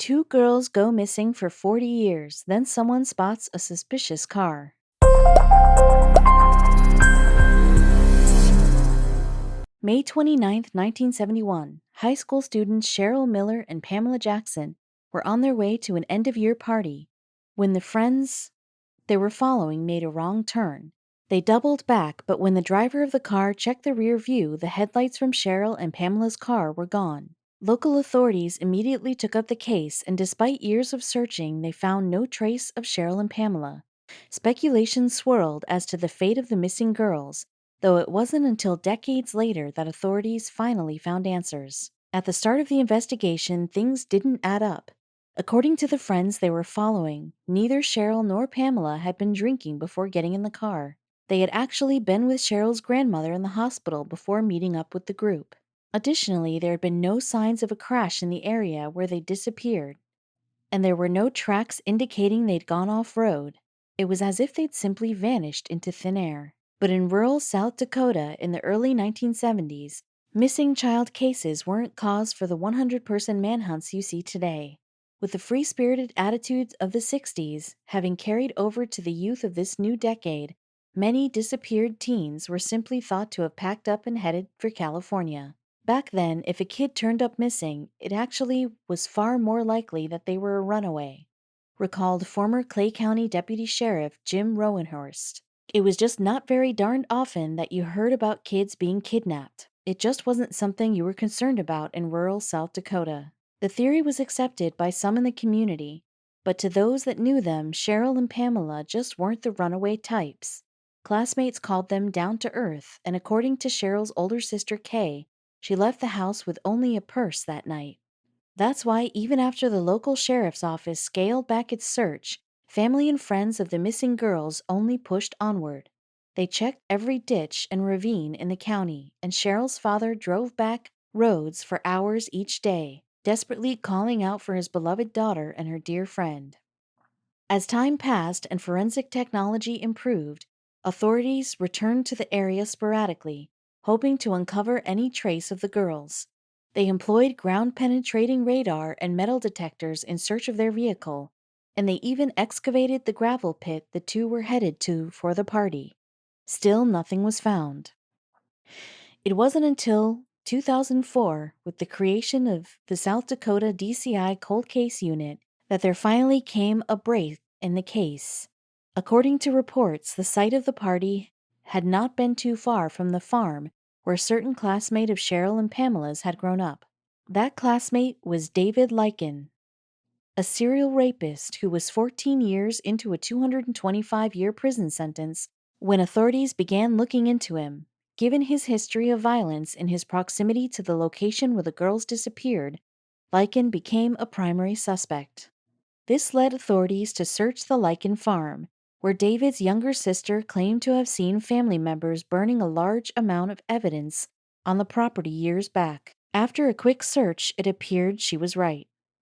Two girls go missing for 40 years, then someone spots a suspicious car. May 29, 1971, high school students Cheryl Miller and Pamela Jackson were on their way to an end-of-year party when the friends they were following made a wrong turn. They doubled back, but when the driver of the car checked the rear view, the headlights from Cheryl and Pamela's car were gone. Local authorities immediately took up the case, and despite years of searching, they found no trace of Cheryl and Pamela. Speculation swirled as to the fate of the missing girls, though it wasn't until decades later that authorities finally found answers. At the start of the investigation, things didn't add up. According to the friends they were following, neither Cheryl nor Pamela had been drinking before getting in the car. They had actually been with Cheryl's grandmother in the hospital before meeting up with the group. Additionally, there had been no signs of a crash in the area where they disappeared, and there were no tracks indicating they'd gone off-road. It was as if they'd simply vanished into thin air. But in rural South Dakota in the early 1970s, missing child cases weren't cause for the 100-person manhunts you see today. With the free-spirited attitudes of the 60s having carried over to the youth of this new decade, many disappeared teens were simply thought to have packed up and headed for California. Back then, if a kid turned up missing, it actually was far more likely that they were a runaway, recalled former Clay County Deputy Sheriff Jim Rowenhorst. It was just not very darned often that you heard about kids being kidnapped. It just wasn't something you were concerned about in rural South Dakota. The theory was accepted by some in the community, but to those that knew them, Cheryl and Pamela just weren't the runaway types. Classmates called them down to earth, and according to Cheryl's older sister Kay, she left the house with only a purse that night. That's why even after the local sheriff's office scaled back its search, family and friends of the missing girls only pushed onward. They checked every ditch and ravine in the county, and Cheryl's father drove back roads for hours each day, desperately calling out for his beloved daughter and her dear friend. As time passed and forensic technology improved, authorities returned to the area sporadically, hoping to uncover any trace of the girls. They employed ground-penetrating radar and metal detectors in search of their vehicle, and they even excavated the gravel pit the two were headed to for the party. Still, nothing was found. It wasn't until 2004, with the creation of the South Dakota DCI Cold Case Unit, that there finally came a break in the case. According to reports, the site of the party had not been too far from the farm where a certain classmate of Cheryl and Pamela's had grown up. That classmate was David Lycan, a serial rapist who was 14 years into a 225-year prison sentence when authorities began looking into him. Given his history of violence and his proximity to the location where the girls disappeared, Lycan became a primary suspect. This led authorities to search the Lycan farm, where David's younger sister claimed to have seen family members burning a large amount of evidence on the property years back. After a quick search, it appeared she was right.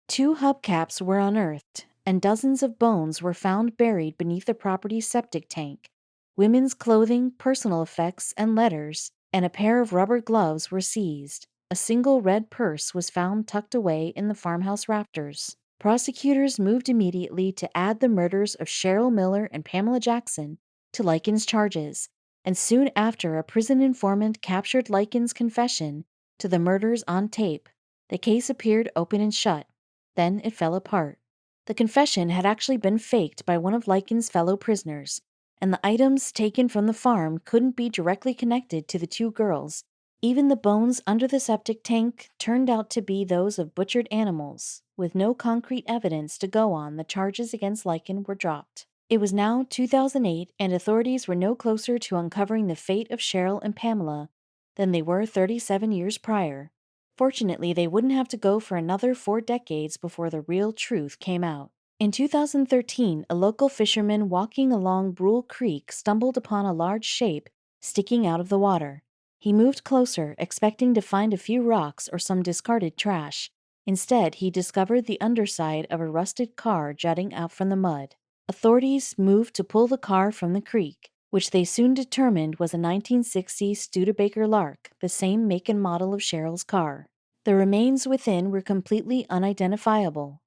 2 hubcaps were unearthed, and dozens of bones were found buried beneath the property's septic tank. Women's clothing, personal effects, and letters, and a pair of rubber gloves were seized. A single red purse was found tucked away in the farmhouse rafters. Prosecutors moved immediately to add the murders of Cheryl Miller and Pamela Jackson to Lycan's charges, and soon after a prison informant captured Lycan's confession to the murders on tape. The case appeared open and shut. Then it fell apart. The confession had actually been faked by one of Lycan's fellow prisoners, and the items taken from the farm couldn't be directly connected to the 2 girls. Even the bones under the septic tank turned out to be those of butchered animals. With no concrete evidence to go on, the charges against Lycan were dropped. It was now 2008, and authorities were no closer to uncovering the fate of Cheryl and Pamela than they were 37 years prior. Fortunately, they wouldn't have to go for another 4 decades before the real truth came out. In 2013, a local fisherman walking along Brule Creek stumbled upon a large shape sticking out of the water. He moved closer, expecting to find a few rocks or some discarded trash. Instead, he discovered the underside of a rusted car jutting out from the mud. Authorities moved to pull the car from the creek, which they soon determined was a 1960s Studebaker Lark, the same make and model of Cheryl's car. The remains within were completely unidentifiable.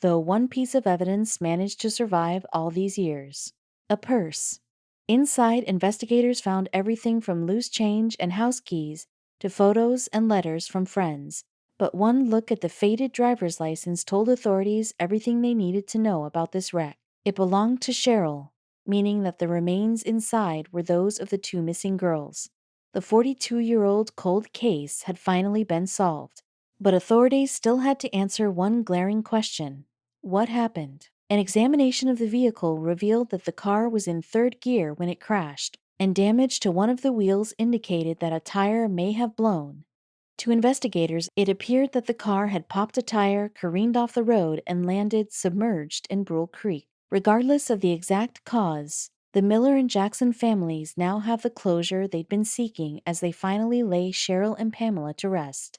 though one piece of evidence managed to survive all these years: a purse. Inside, investigators found everything from loose change and house keys to photos and letters from friends. But one look at the faded driver's license told authorities everything they needed to know about this wreck. It belonged to Cheryl, meaning that the remains inside were those of the two missing girls. The 42-year-old cold case had finally been solved. But authorities still had to answer one glaring question: what happened? An examination of the vehicle revealed that the car was in third gear when it crashed, and damage to one of the wheels indicated that a tire may have blown. To investigators, it appeared that the car had popped a tire, careened off the road, and landed submerged in Brule Creek. Regardless of the exact cause, the Miller and Jackson families now have the closure they'd been seeking as they finally lay Cheryl and Pamela to rest.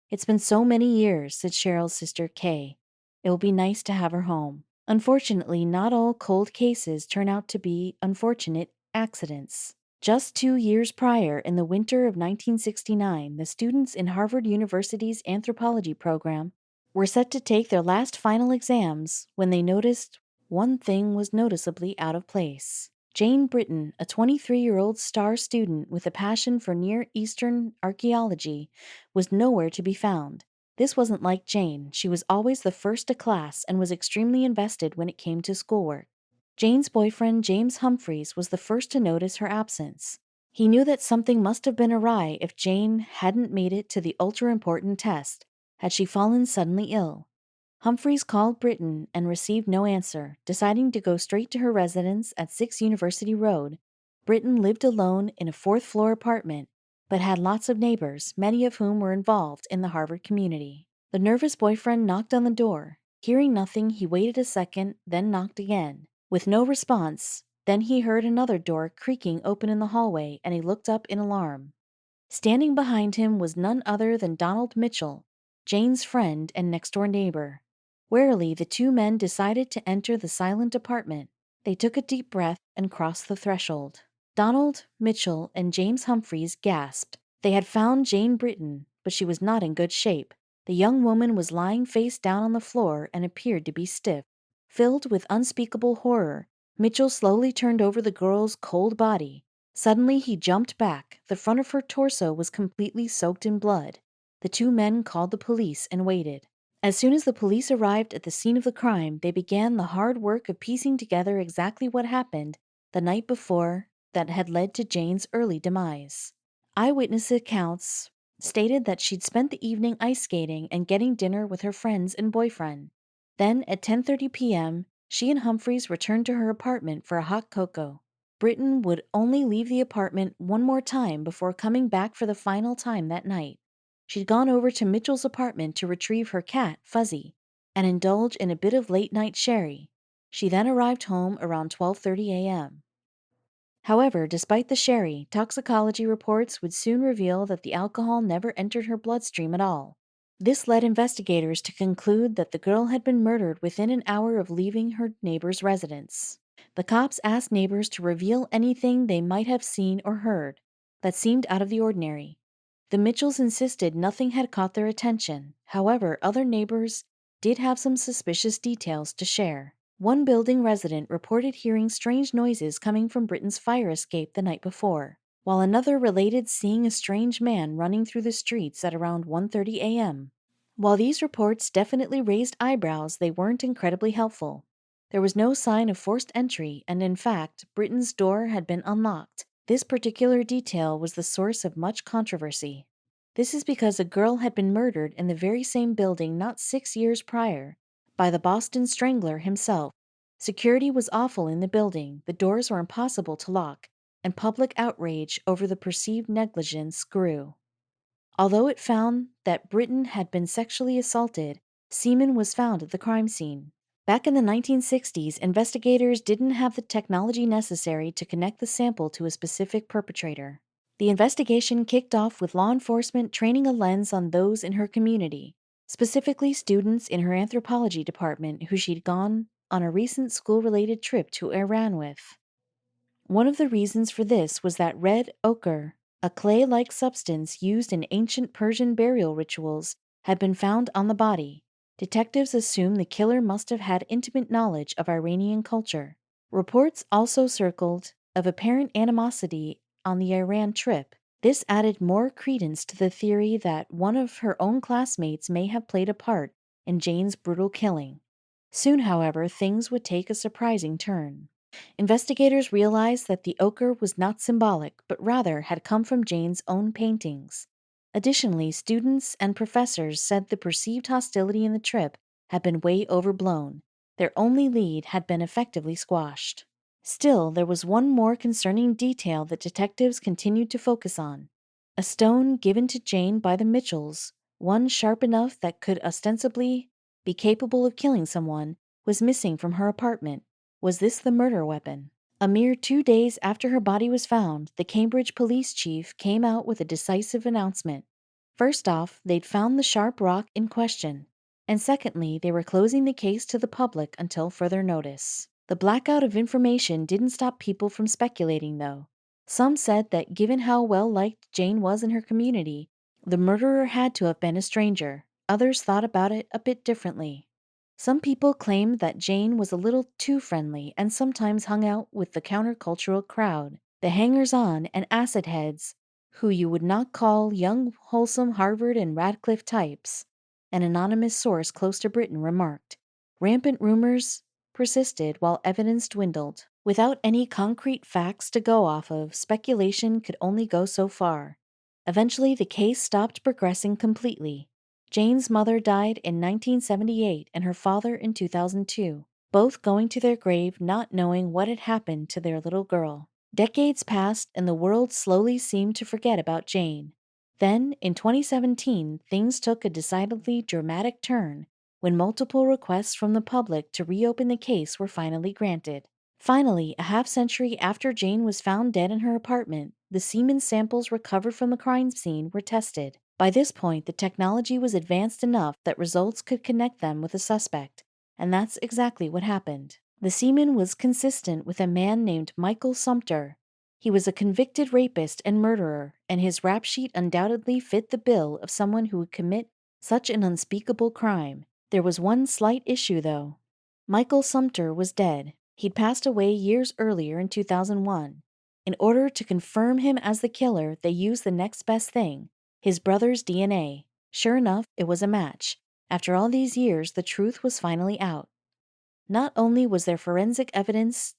"It's been so many years," said Cheryl's sister Kay. "It will be nice to have her home." Unfortunately, not all cold cases turn out to be unfortunate accidents. Just 2 years prior, in the winter of 1969, the students in Harvard University's anthropology program were set to take their last final exams when they noticed one thing was noticeably out of place. Jane Britton, a 23-year-old star student with a passion for Near Eastern archaeology, was nowhere to be found. This wasn't like Jane. She was always the first to class and was extremely invested when it came to schoolwork. Jane's boyfriend, James Humphreys, was the first to notice her absence. He knew that something must have been awry if Jane hadn't made it to the ultra-important test. Had she fallen suddenly ill? Humphreys called Britton and received no answer. Deciding to go straight to her residence at 6 University Road, Britton lived alone in a fourth-floor apartment, but had lots of neighbors, many of whom were involved in the Harvard community. The nervous boyfriend knocked on the door. Hearing nothing, he waited a second, then knocked again. With no response, then he heard another door creaking open in the hallway, and he looked up in alarm. Standing behind him was none other than Donald Mitchell, Jane's friend and next-door neighbor. Warily, the two men decided to enter the silent apartment. They took a deep breath and crossed the threshold. Donald, Mitchell, and James Humphreys gasped. They had found Jane Britton, but she was not in good shape. The young woman was lying face down on the floor and appeared to be stiff. Filled with unspeakable horror, Mitchell slowly turned over the girl's cold body. Suddenly he jumped back. The front of her torso was completely soaked in blood. The two men called the police and waited. As soon as the police arrived at the scene of the crime, they began the hard work of piecing together exactly what happened the night before that had led to Jane's early demise. Eyewitness accounts stated that she'd spent the evening ice skating and getting dinner with her friends and boyfriend. Then, at 10:30 p.m., she and Humphreys returned to her apartment for a hot cocoa. Britton would only leave the apartment one more time before coming back for the final time that night. She'd gone over to Mitchell's apartment to retrieve her cat, Fuzzy, and indulge in a bit of late-night sherry. She then arrived home around 12:30 a.m. However, despite the sherry, toxicology reports would soon reveal that the alcohol never entered her bloodstream at all. This led investigators to conclude that the girl had been murdered within an hour of leaving her neighbor's residence. The cops asked neighbors to reveal anything they might have seen or heard that seemed out of the ordinary. The Mitchells insisted nothing had caught their attention. However, other neighbors did have some suspicious details to share. One building resident reported hearing strange noises coming from Britton's fire escape the night before, while another related seeing a strange man running through the streets at around 1:30 a.m. While these reports definitely raised eyebrows, they weren't incredibly helpful. There was no sign of forced entry, and in fact, Britton's door had been unlocked. This particular detail was the source of much controversy. This is because a girl had been murdered in the very same building not 6 years prior by the Boston Strangler himself. Security was awful in the building, the doors were impossible to lock, and public outrage over the perceived negligence grew. Although it found that Britton had been sexually assaulted, semen was found at the crime scene. Back in the 1960s, investigators didn't have the technology necessary to connect the sample to a specific perpetrator. The investigation kicked off with law enforcement training a lens on those in her community, specifically students in her anthropology department who she'd gone on a recent school-related trip to Iran with. One of the reasons for this was that red ochre, a clay-like substance used in ancient Persian burial rituals, had been found on the body. Detectives assume the killer must have had intimate knowledge of Iranian culture. Reports also circled of apparent animosity on the Iran trip. This added more credence to the theory that one of her own classmates may have played a part in Jane's brutal killing. Soon, however, things would take a surprising turn. Investigators realized that the ochre was not symbolic, but rather had come from Jane's own paintings. Additionally, students and professors said the perceived hostility in the trip had been way overblown. Their only lead had been effectively squashed. Still, there was one more concerning detail that detectives continued to focus on. A stone given to Jane by the Mitchells, one sharp enough that could ostensibly be capable of killing someone, was missing from her apartment. Was this the murder weapon? A mere 2 days after her body was found, the Cambridge police chief came out with a decisive announcement. First off, they'd found the sharp rock in question, and secondly, they were closing the case to the public until further notice. The blackout of information didn't stop people from speculating, though. Some said that given how well liked Jane was in her community, the murderer had to have been a stranger. Others thought about it a bit differently. Some people claimed that Jane was a little too friendly and sometimes hung out with the countercultural crowd, the hangers-on and acid heads, who you would not call young, wholesome Harvard and Radcliffe types. An anonymous source close to Britton remarked. Rampant rumors persisted while evidence dwindled. Without any concrete facts to go off of, speculation could only go so far. Eventually, the case stopped progressing completely. Jane's mother died in 1978 and her father in 2002, both going to their grave not knowing what had happened to their little girl. Decades passed and the world slowly seemed to forget about Jane. Then, in 2017, things took a decidedly dramatic turn when multiple requests from the public to reopen the case were finally granted. Finally, a half-century after Jane was found dead in her apartment, the semen samples recovered from the crime scene were tested. By this point, the technology was advanced enough that results could connect them with a suspect, and that's exactly what happened. The semen was consistent with a man named Michael Sumter. He was a convicted rapist and murderer, and his rap sheet undoubtedly fit the bill of someone who would commit such an unspeakable crime. There was one slight issue, though. Michael Sumter was dead. He'd passed away years earlier in 2001. In order to confirm him as the killer, they used the next best thing, his brother's DNA. Sure enough, it was a match. After all these years, the truth was finally out. Not only was there forensic evidence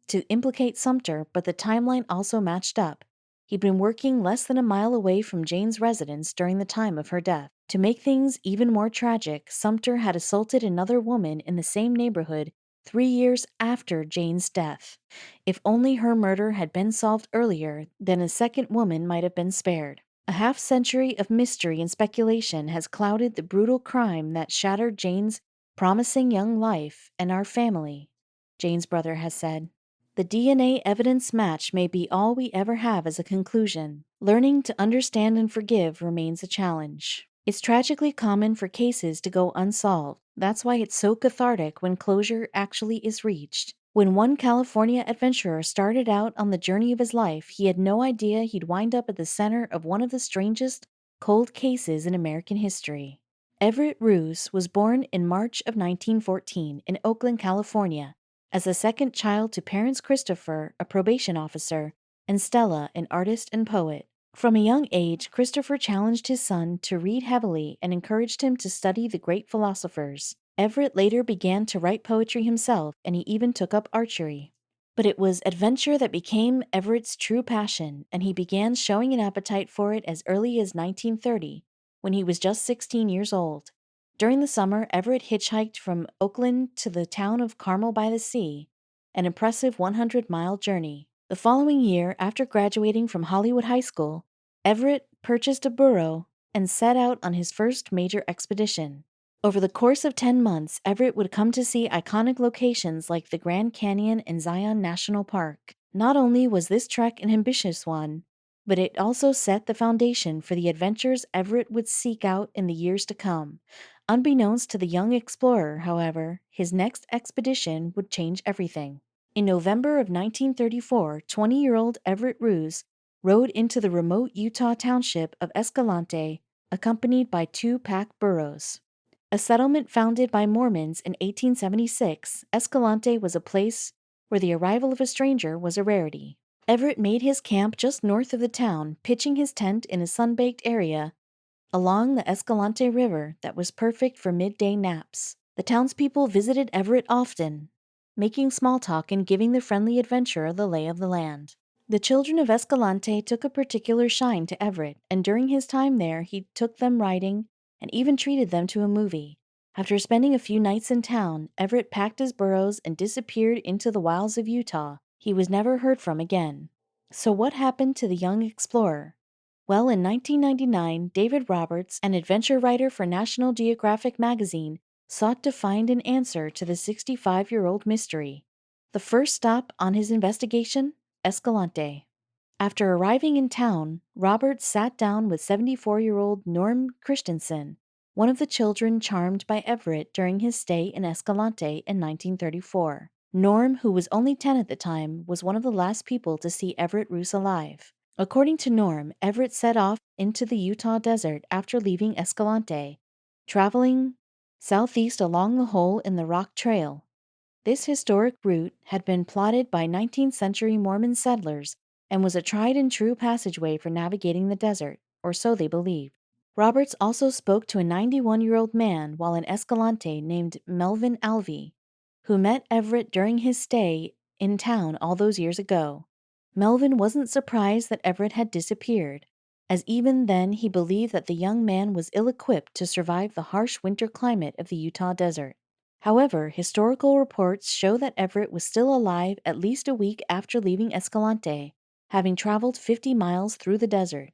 to implicate Sumter, but the timeline also matched up. He'd been working less than a mile away from Jane's residence during the time of her death. To make things even more tragic, Sumter had assaulted another woman in the same neighborhood 3 years after Jane's death. If only her murder had been solved earlier, then a second woman might have been spared. A half-century of mystery and speculation has clouded the brutal crime that shattered Jane's promising young life and our family, Jane's brother has said. The DNA evidence match may be all we ever have as a conclusion. Learning to understand and forgive remains a challenge. It's tragically common for cases to go unsolved. That's why it's so cathartic when closure actually is reached. When one California adventurer started out on the journey of his life, he had no idea he'd wind up at the center of one of the strangest cold cases in American history. Everett Ruse was born in March of 1914 in Oakland, California, as the second child to parents Christopher, a probation officer, and Stella, an artist and poet. From a young age, Christopher challenged his son to read heavily and encouraged him to study the great philosophers. Everett later began to write poetry himself, and he even took up archery. But it was adventure that became Everett's true passion, and he began showing an appetite for it as early as 1930, when he was just 16 years old. During the summer, Everett hitchhiked from Oakland to the town of Carmel by the Sea, an impressive 100-mile journey. The following year, after graduating from Hollywood High School, Everett purchased a burro and set out on his first major expedition. Over the course of 10 months, Everett would come to see iconic locations like the Grand Canyon and Zion National Park. Not only was this trek an ambitious one, but it also set the foundation for the adventures Everett would seek out in the years to come. Unbeknownst to the young explorer, however, his next expedition would change everything. In November of 1934, 20-year-old Everett Ruse rode into the remote Utah township of Escalante, accompanied by 2 pack burros. A settlement founded by Mormons in 1876, Escalante was a place where the arrival of a stranger was a rarity. Everett made his camp just north of the town, pitching his tent in a sun-baked area along the Escalante River that was perfect for midday naps. The townspeople visited Everett often, making small talk and giving the friendly adventurer the lay of the land. The children of Escalante took a particular shine to Everett, and during his time there he took them riding and even treated them to a movie. After spending a few nights in town, Everett packed his burros and disappeared into the wilds of Utah. He was never heard from again. So what happened to the young explorer? Well, in 1999, David Roberts, an adventure writer for National Geographic magazine, sought to find an answer to the 65-year-old mystery. The first stop on his investigation? Escalante. After arriving in town, Roberts sat down with 74-year-old Norm Christensen, one of the children charmed by Everett during his stay in Escalante in 1934. Norm, who was only 10 at the time, was one of the last people to see Everett Roos alive. According to Norm, Everett set off into the Utah desert after leaving Escalante, traveling southeast along the hole in the rock trail. This historic route had been plotted by 19th-century Mormon settlers and was a tried-and-true passageway for navigating the desert, or so they believed. Roberts also spoke to a 91-year-old man while in Escalante named Melvin Alvey, who met Everett during his stay in town all those years ago. Melvin wasn't surprised that Everett had disappeared, as even then he believed that the young man was ill-equipped to survive the harsh winter climate of the Utah desert. However, historical reports show that Everett was still alive at least a week after leaving Escalante, having traveled 50 miles through the desert.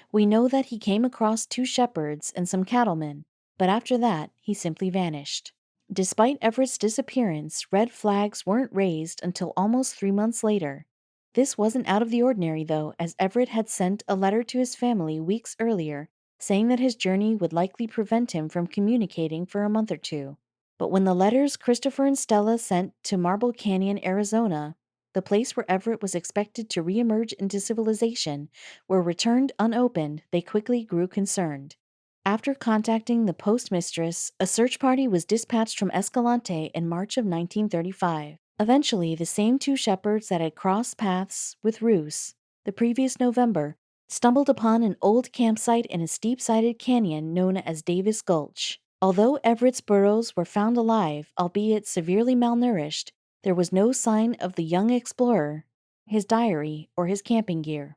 We know that he came across 2 shepherds and some cattlemen, but after that, he simply vanished. Despite Everett's disappearance, red flags weren't raised until almost 3 months later. This wasn't out of the ordinary, though, as Everett had sent a letter to his family weeks earlier saying that his journey would likely prevent him from communicating for a month or 2. But when the letters Christopher and Stella sent to Marble Canyon, Arizona, the place where Everett was expected to reemerge into civilization, were returned unopened, they quickly grew concerned. After contacting the postmistress, a search party was dispatched from Escalante in March of 1935. Eventually, the same 2 shepherds that had crossed paths with Roos the previous November stumbled upon an old campsite in a steep-sided canyon known as Davis Gulch. Although Everett's burros were found alive, albeit severely malnourished, there was no sign of the young explorer, his diary, or his camping gear.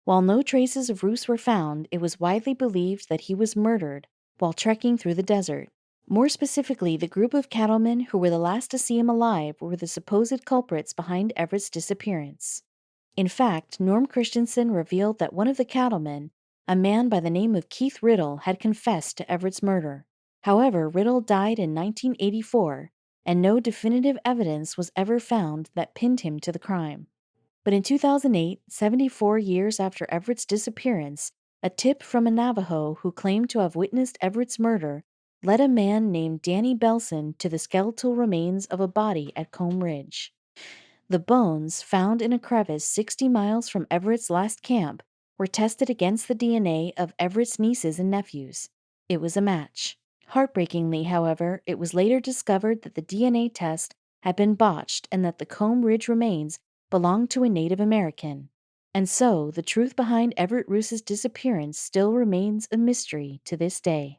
While no traces of Roos were found, it was widely believed that he was murdered while trekking through the desert. More specifically, the group of cattlemen who were the last to see him alive were the supposed culprits behind Everett's disappearance. In fact, Norm Christensen revealed that one of the cattlemen, a man by the name of Keith Riddle, had confessed to Everett's murder. However, Riddle died in 1984, and no definitive evidence was ever found that pinned him to the crime. But in 2008, 74 years after Everett's disappearance, a tip from a Navajo who claimed to have witnessed Everett's murder led a man named Danny Belson to the skeletal remains of a body at Comb Ridge. The bones, found in a crevice 60 miles from Everett's last camp, were tested against the DNA of Everett's nieces and nephews. It was a match. Heartbreakingly, however, it was later discovered that the DNA test had been botched and that the Comb Ridge remains belonged to a Native American. And so, the truth behind Everett Roos's disappearance still remains a mystery to this day.